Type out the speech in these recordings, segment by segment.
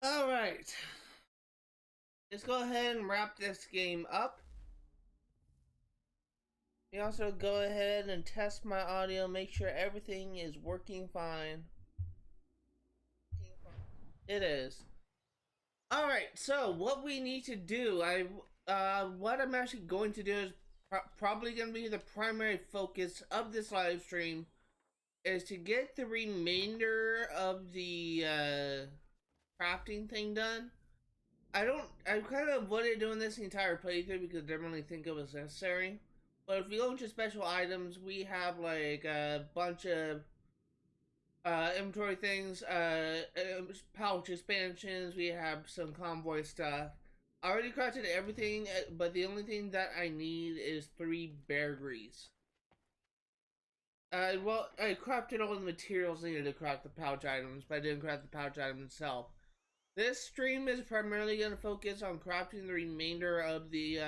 Alright, let's go ahead and wrap this game up. We also go ahead and test my audio, make sure everything is working fine. It is. Alright, so what we need to do, what I'm actually going to do is probably going to be the primary focus of this live stream, is to get the remainder of the crafting thing done. I kind of avoided doing this the entire playthrough because I didn't really think it was necessary. But if we go into special items, we have like a bunch of inventory things, pouch expansions, we have some convoy stuff. I already crafted everything, but the only thing that I need is 3 bear grease. Well, I crafted all the materials needed to craft the pouch items, but I didn't craft the pouch item itself. This stream is primarily going to focus on crafting the remainder of the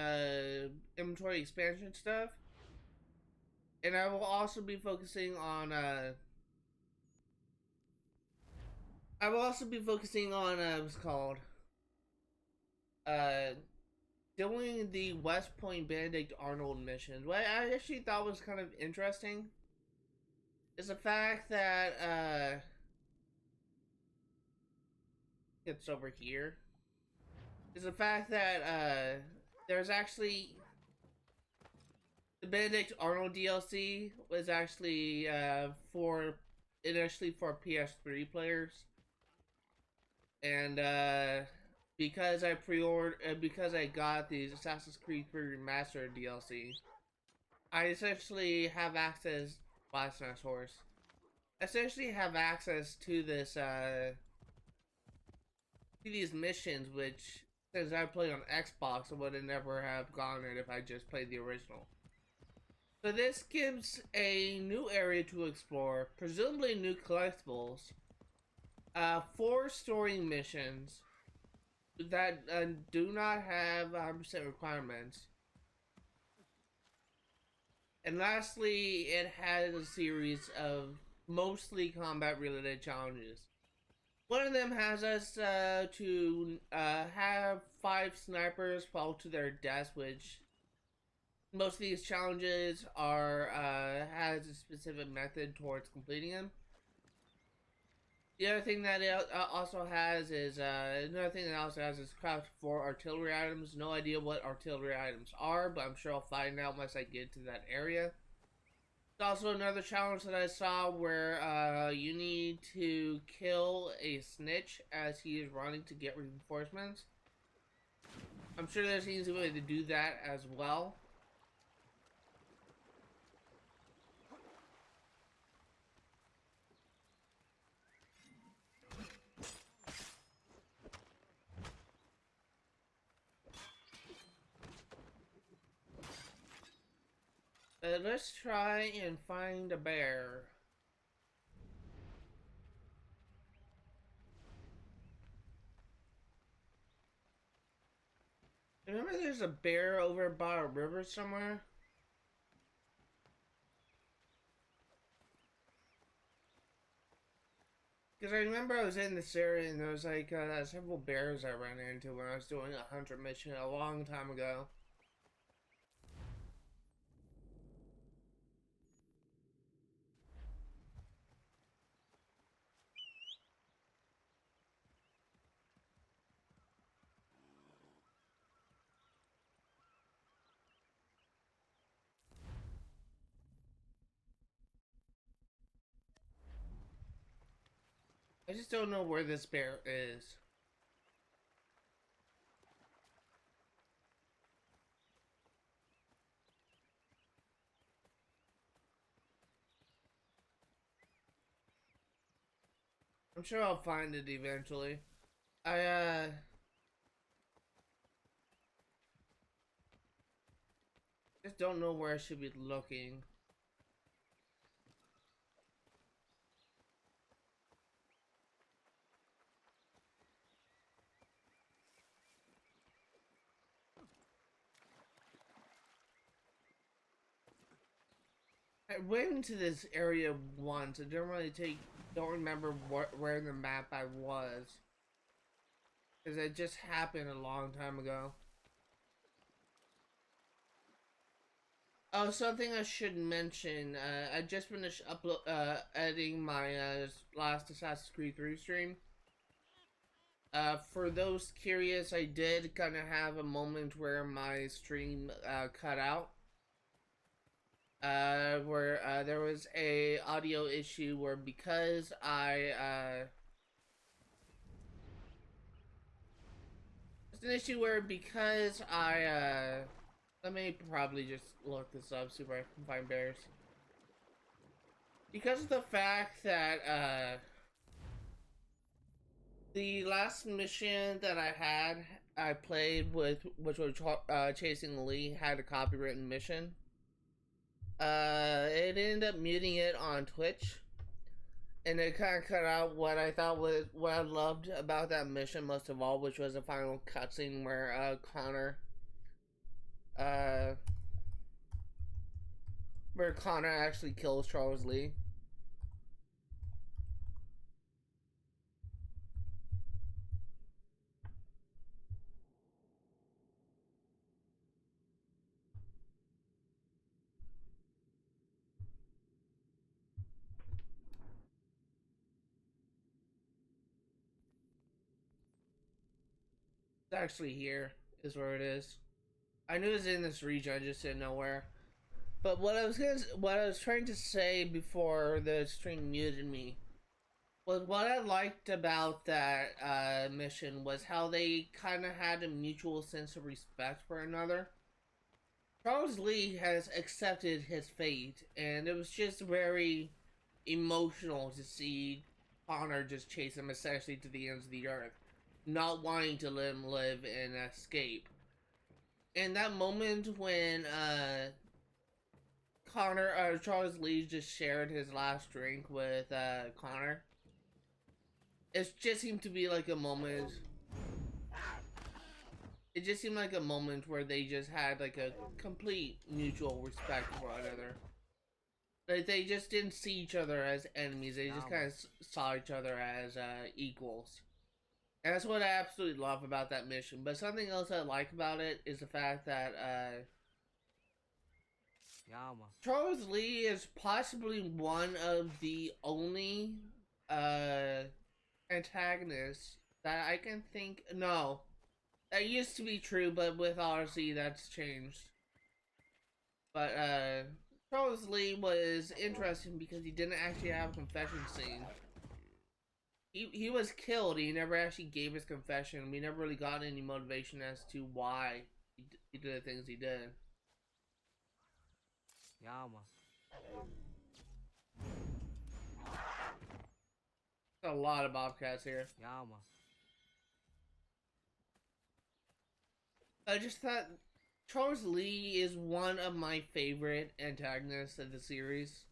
inventory expansion stuff. And I will also be focusing on what's called uh doing the West Point Benedict Arnold missions. What I actually thought was kind of interesting is the fact that it's over here. Is the fact that there's actually the Benedict Arnold DLC was actually initially for PS3 players, and because I got the Assassin's Creed 3 Remastered DLC, I essentially have access. Last night's horse. Essentially have access to this to these missions, which since I play on Xbox, I would have never have garnered if I just played the original. So this gives a new area to explore, presumably new collectibles, 4 story missions that do not have 100% requirements, and lastly, it has a series of mostly combat related challenges. One of them has us to have 5 snipers fall to their deaths, which most of these challenges are has a specific method towards completing them. The other thing that it also has is another thing that also has is craft 4 artillery items. No idea what artillery items are, but I'm sure I'll find out once I get to that area. There's also another challenge that I saw where you need to kill a snitch as he is running to get reinforcements. I'm sure there's an easy way to do that as well. Let's try and find a bear. Remember there's a bear over by a river somewhere? Because I remember I was in this area and there was like several bears I ran into when I was doing a hunter mission a long time ago. I just don't know where this bear is. I'm sure I'll find it eventually. I just don't know where I should be looking. I went into this area once. I don't remember where in the map I was. because it just happened a long time ago. Oh, something I should mention. I just finished editing my last Assassin's Creed 3 stream. For those curious, I did kind of have a moment where my stream cut out. Where there was a audio issue where because it's an issue where because let me probably just look this up, see where I can find bears. Because of the fact that the last mission that I played with, which was chasing Lee, had a copywritten mission. It ended up muting it on Twitch, and it kind of cut out what I thought was what I loved about that mission most of all, which was the final cutscene where Connor actually kills Charles Lee. It's actually here, is where it is. I knew it was in this region, I just didn't know where. But what I was trying to say before the stream muted me was what I liked about that mission was how they kind of had a mutual sense of respect for another. Charles Lee has accepted his fate, and it was just very emotional to see Connor just chase him essentially to the ends of the earth, not wanting to let him live and escape. And that moment when Charles Lee just shared his last drink with Connor, it just seemed to be like a moment. It just seemed like a moment where they just had like a complete mutual respect for one another. Like they just didn't see each other as enemies. They just kind of saw each other as equals. And that's what I absolutely love about that mission. But something else I like about it is the fact that Charles Lee is possibly one of the only antagonists that I can think. No, that used to be true, but with Odyssey that's changed. But Charles Lee was interesting because he didn't actually have a confession scene. He was killed. He never actually gave his confession. We never really got any motivation as to why he did the things he did. A lot of bobcats here. I just thought Charles Lee is one of my favorite antagonists of the series.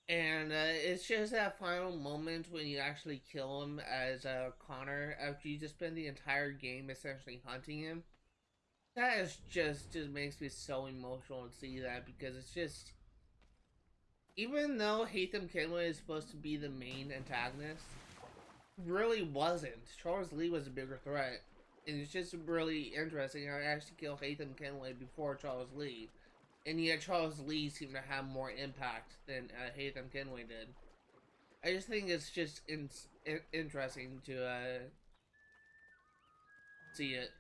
And it's just that final moment when you actually kill him as Connor after you just spend the entire game essentially hunting him. That is just makes me so emotional to see that, because it's just, even though Haytham Kenway is supposed to be the main antagonist, really wasn't. Charles Lee was a bigger threat. And it's just really interesting how I actually killed Haytham Kenway before Charles Lee. And yet Charles Lee seemed to have more impact than Haytham Kenway did. I just think it's just interesting to see it.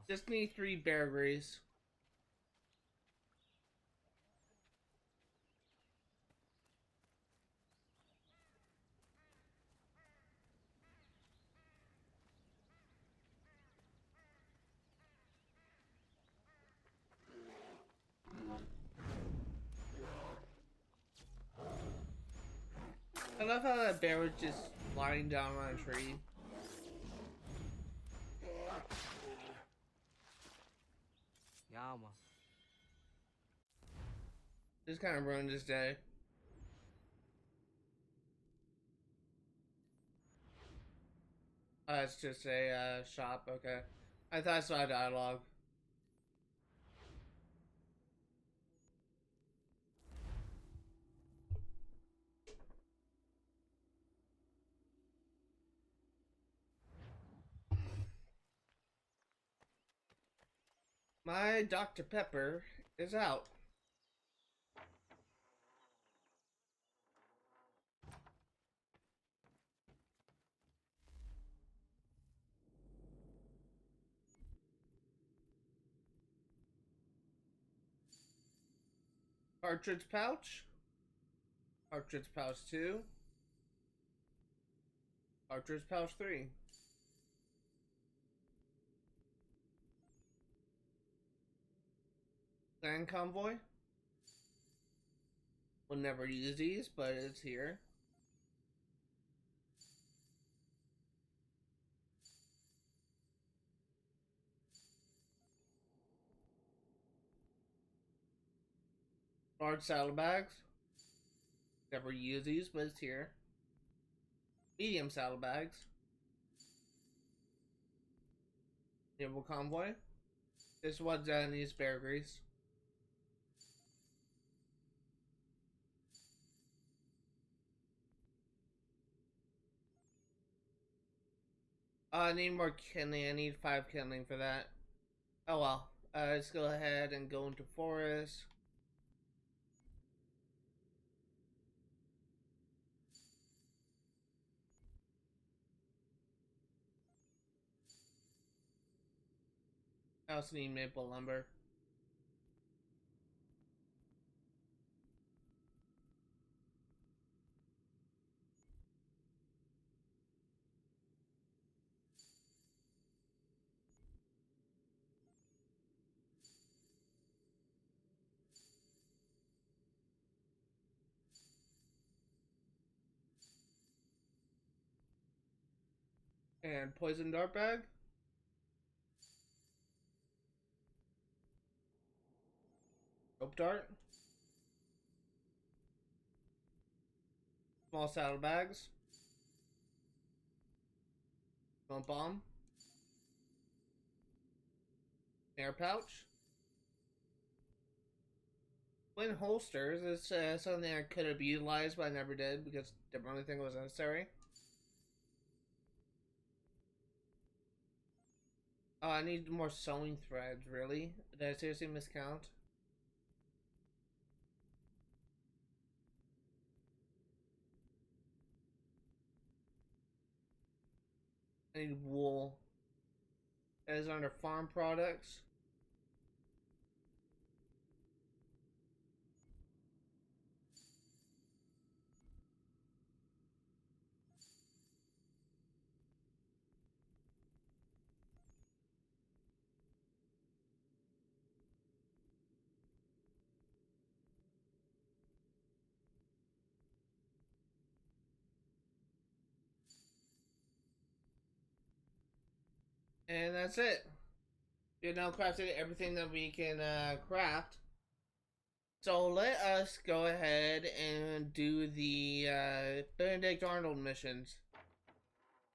Just need 3 bear grease. love how that bear was just lying down on a tree. Yama. This kind of ruined his day. It's just a shop, okay. I thought I saw dialogue. My Dr. Pepper is out. Cartridge pouch. Cartridge pouch 2. Cartridge pouch 3. Land convoy. We'll never use these, but it's here. Large saddlebags. Never use these, but it's here. Medium saddlebags. Naval convoy. This one's needs bear grease. I need more kindling. I need 5 kindling for that. Oh well. Let's go ahead and go into forest. I also need maple lumber. And poison dart bag. Rope dart. Small saddlebags. Smoke bomb. Air pouch. Twin holsters is something I could have utilized, but I never did because I didn't really think it was necessary. Oh, I need more sewing threads, really? Did I seriously miscount? I need wool. That is under farm products. And that's it. We have now crafted everything that we can craft. So let us go ahead and do the Benedict Arnold missions.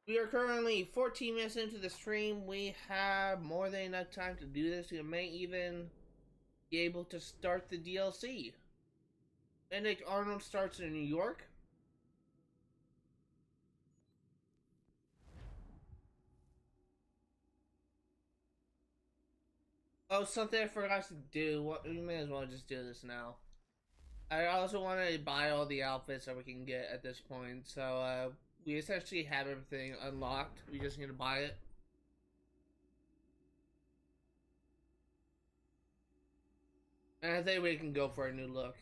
We are currently 14 minutes into the stream. We have more than enough time to do this. We may even be able to start the DLC. Benedict Arnold starts in New York. Oh, something I forgot to do. We may as well just do this now. I also want to buy all the outfits that we can get at this point. So, we essentially have everything unlocked. We just need to buy it. And I think we can go for a new look.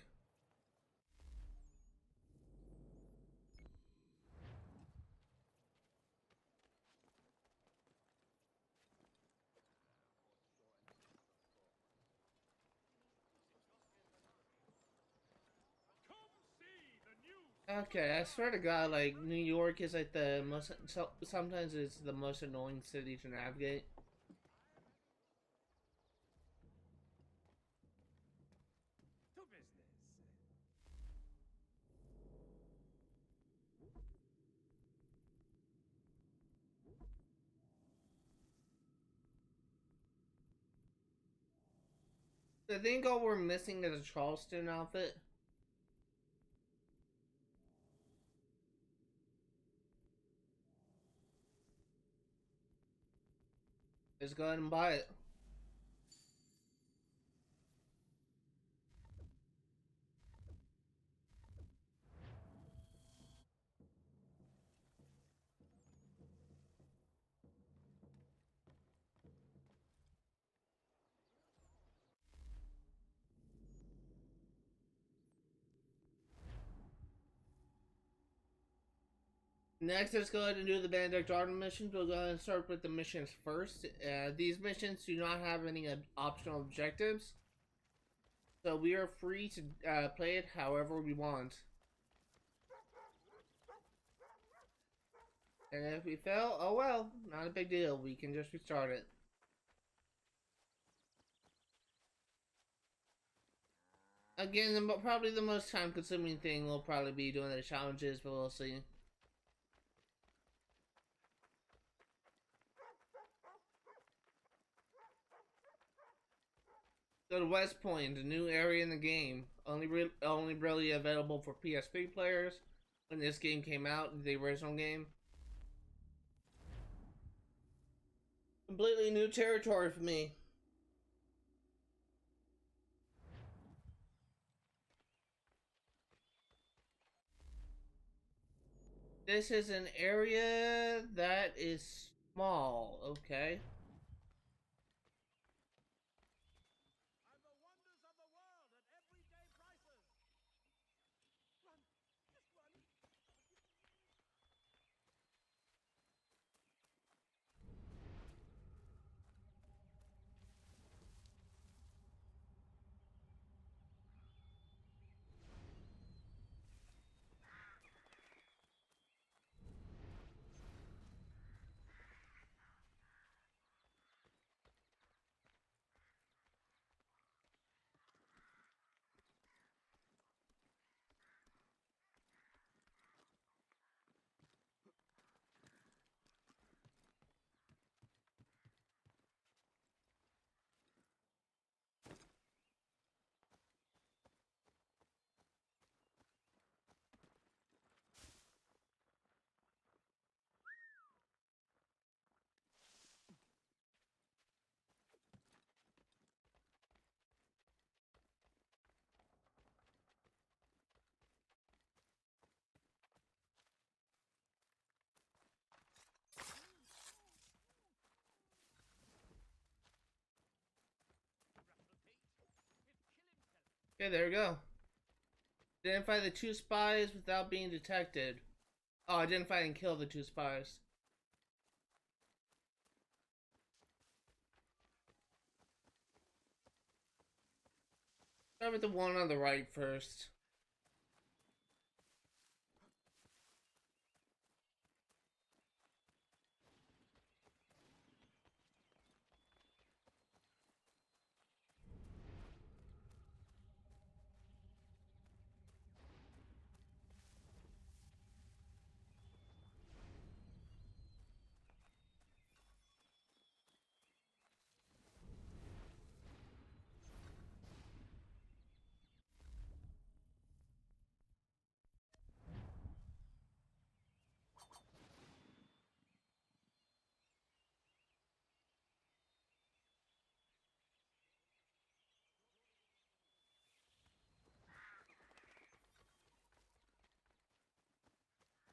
Okay, I swear to God, like New York is like the most. So sometimes it's the most annoying city to navigate. To business. I think all we're missing is a Charleston outfit. Just go ahead and buy it. Next, let's go ahead and do the Benedict Arnold missions. We'll go ahead and start with the missions first. These missions do not have any optional objectives, so we are free to play it however we want. And if we fail, oh well, not a big deal. We can just restart it. Again, probably the most time-consuming thing will probably be doing the challenges, but we'll see. Go to West Point, a new area in the game. Only really available for PS3 players when this game came out, the original game. Completely new territory for me. This is an area that is small, okay? And the wonders of the world at everyday prices. Run, just run. Okay, there we go. Identify the two spies without being detected. Oh, identify and kill the two spies. Start with the one on the right first.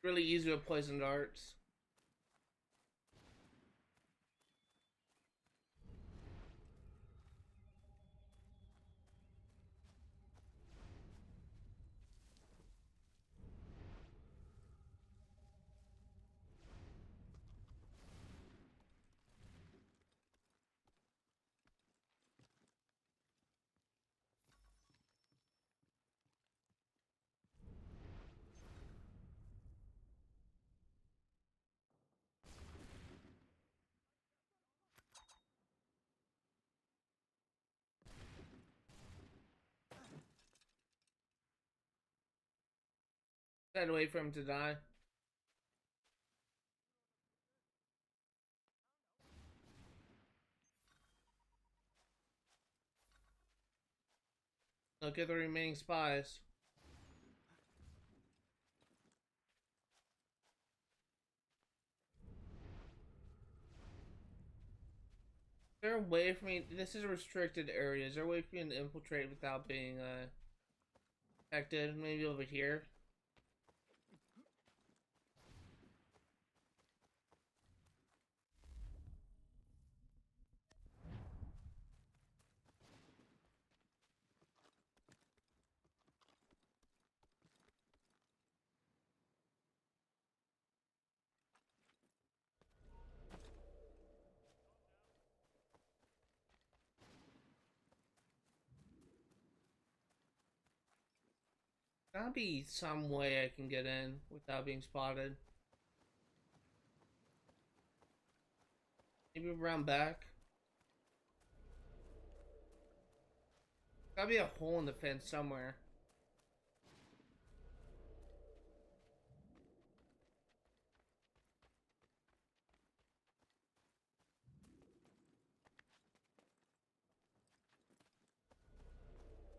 Really easy with poison darts. Gotta wait for him to die. Look at the remaining spies. Is there a way for me? This is a restricted area. Is there a way for me to infiltrate without being detected? Maybe over here. Gotta be some way I can get in without being spotted. Maybe around back. Gotta be a hole in the fence somewhere.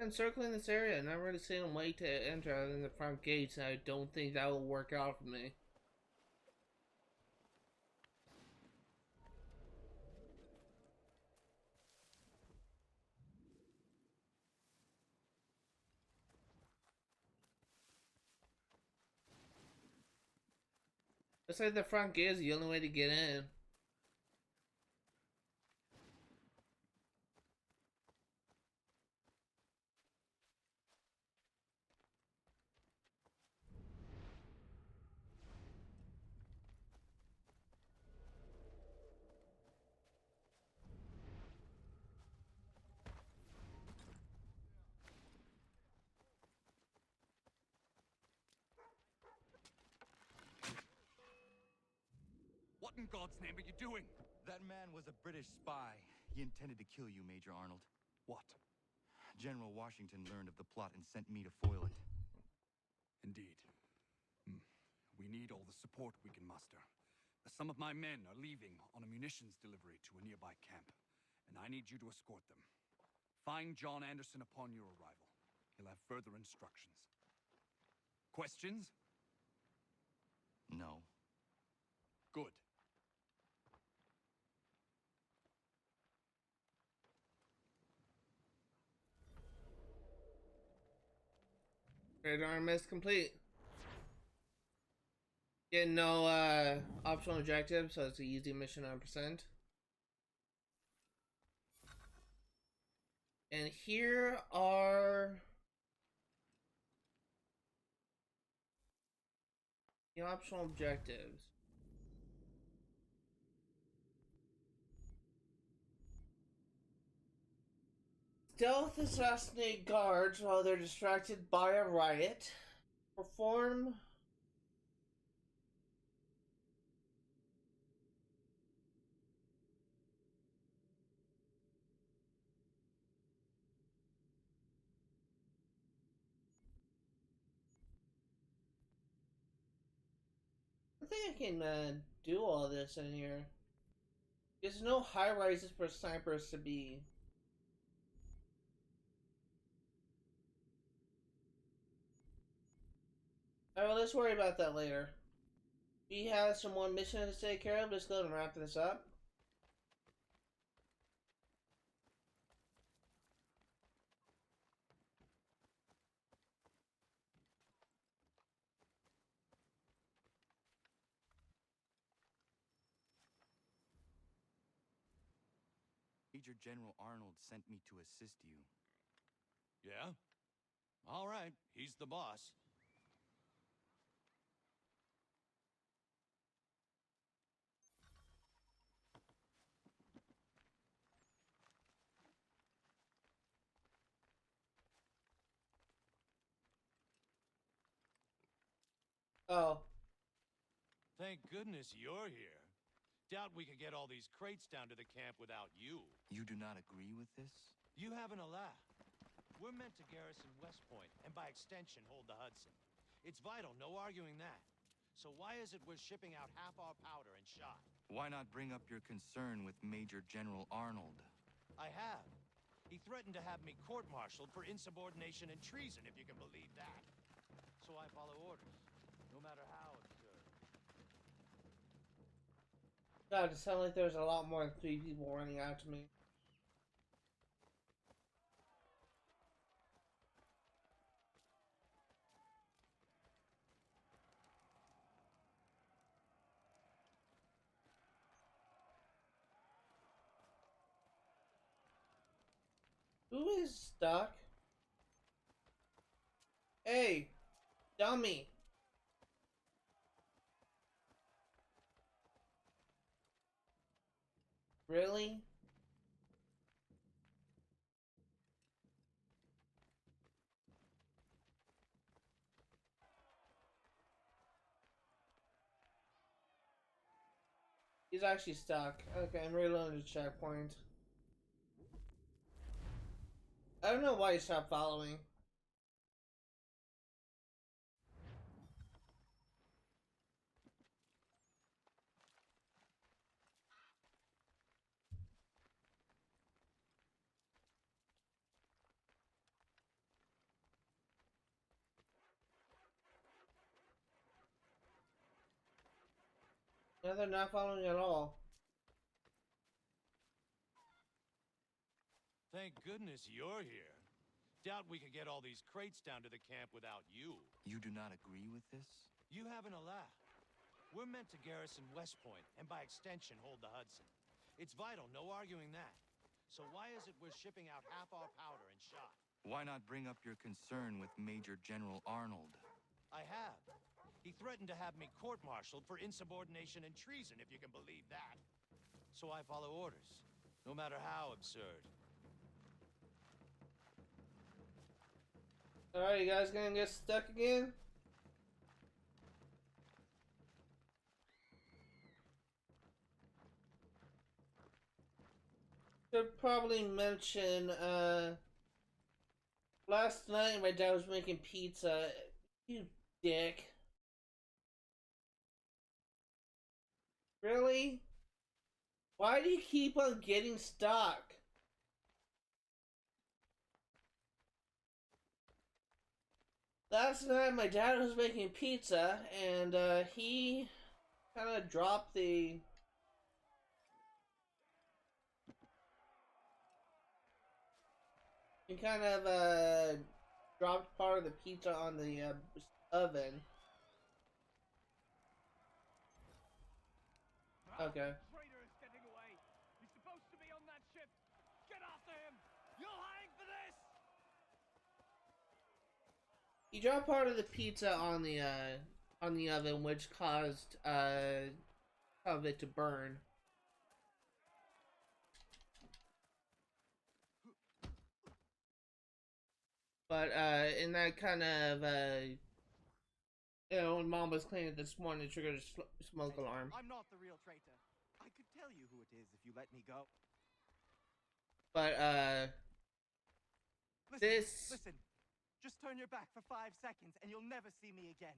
Encircling this area, not really seeing a way to enter other than the front gates. I don't think that will work out for me. Looks like the front gate is the only way to get in. What in God's name are you doing? That man was a British spy. He intended to kill you, Major Arnold. What? General Washington learned of the plot and sent me to foil it. Indeed. We need all the support we can muster. Some of my men are leaving on a munitions delivery to a nearby camp, and I need you to escort them. Find John Anderson upon your arrival. He'll have further instructions. Questions? No. Good. Trade arm is complete. Getting no optional objectives, so it's an easy mission 100%. And here are the optional objectives. Stealth assassinate guards while they're distracted by a riot. Perform I think I can do all this in here. There's no high rises for snipers to be. Alright, let's worry about that later. We have some more missions to take care of. Let's go ahead and wrap this up. Major General Arnold sent me to assist you. Yeah? All right, he's the boss. Oh, Thank goodness you're here. Doubt we could get all these crates down to the camp without you. You do not agree with this? You having a laugh. We're meant to garrison West Point, and by extension hold the Hudson. It's vital, no arguing that. So why is it we're shipping out half our powder and shot? Why not bring up your concern with Major General Arnold? I have. He threatened to have me court-martialed for insubordination and treason, if you can believe that. So I follow orders, no matter how absurd. God, it sounded like there was a lot more than 3 people running out to me. Who is stuck? Hey, dummy. Really? He's actually stuck. Okay, I'm reloading the checkpoint. I don't know why he stopped following. No, they're not following at all. Thank goodness you're here. Doubt we could get all these crates down to the camp without you. You do not agree with this? You having a laugh. We're meant to garrison West Point, and by extension, hold the Hudson. It's vital, no arguing that. So why is it we're shipping out half our powder and shot? Why not bring up your concern with Major General Arnold? I have. He threatened to have me court-martialed for insubordination and treason, if you can believe that. So I follow orders, no matter how absurd. Alright, you guys gonna get stuck again? Should probably mention, last night my dad was making pizza. You dick. Really? Why do you keep on getting stuck? Last night my dad was making pizza and he kind of dropped the dropped part of the pizza on the oven. Okay. Traitor is getting away. He's supposed to be on that ship. Get after him. You'll hang for this. He dropped part of the pizza on the oven, which caused of it to burn. But in that kind of when Mom was cleaning it this morning, it triggered a smoke alarm. I'm not the real traitor. I could tell you who it is if you let me go. But Listen. Just turn your back for 5 seconds and you'll never see me again.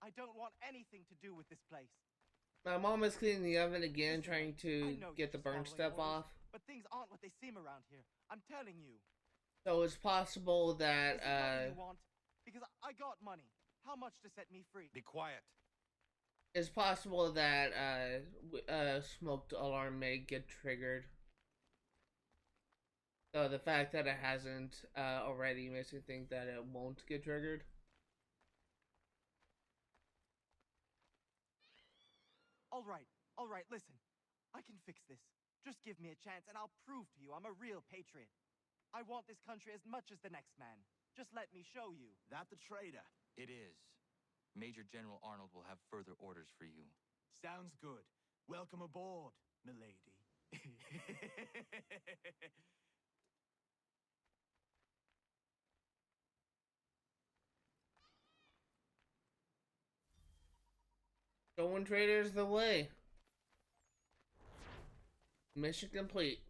I don't want anything to do with this place. My mom is cleaning the oven again, Listen, trying I to know get the you're burn just stuff following off. orders, but things aren't what they seem around here. I'm telling you. So it's possible that Is it money you want? Because I got money. How much to set me free? Be quiet. it's possible that smoke alarm may get triggered. So the fact that it hasn't already makes me think that it won't get triggered. All right, listen. I can fix this. Just give me a chance and I'll prove to you I'm a real patriot. I want this country as much as the next man. Just let me show you. That the traitor? It is. Major General Arnold will have further orders for you. Sounds good. Welcome aboard, milady. Showing Traitors the Way. Mission complete.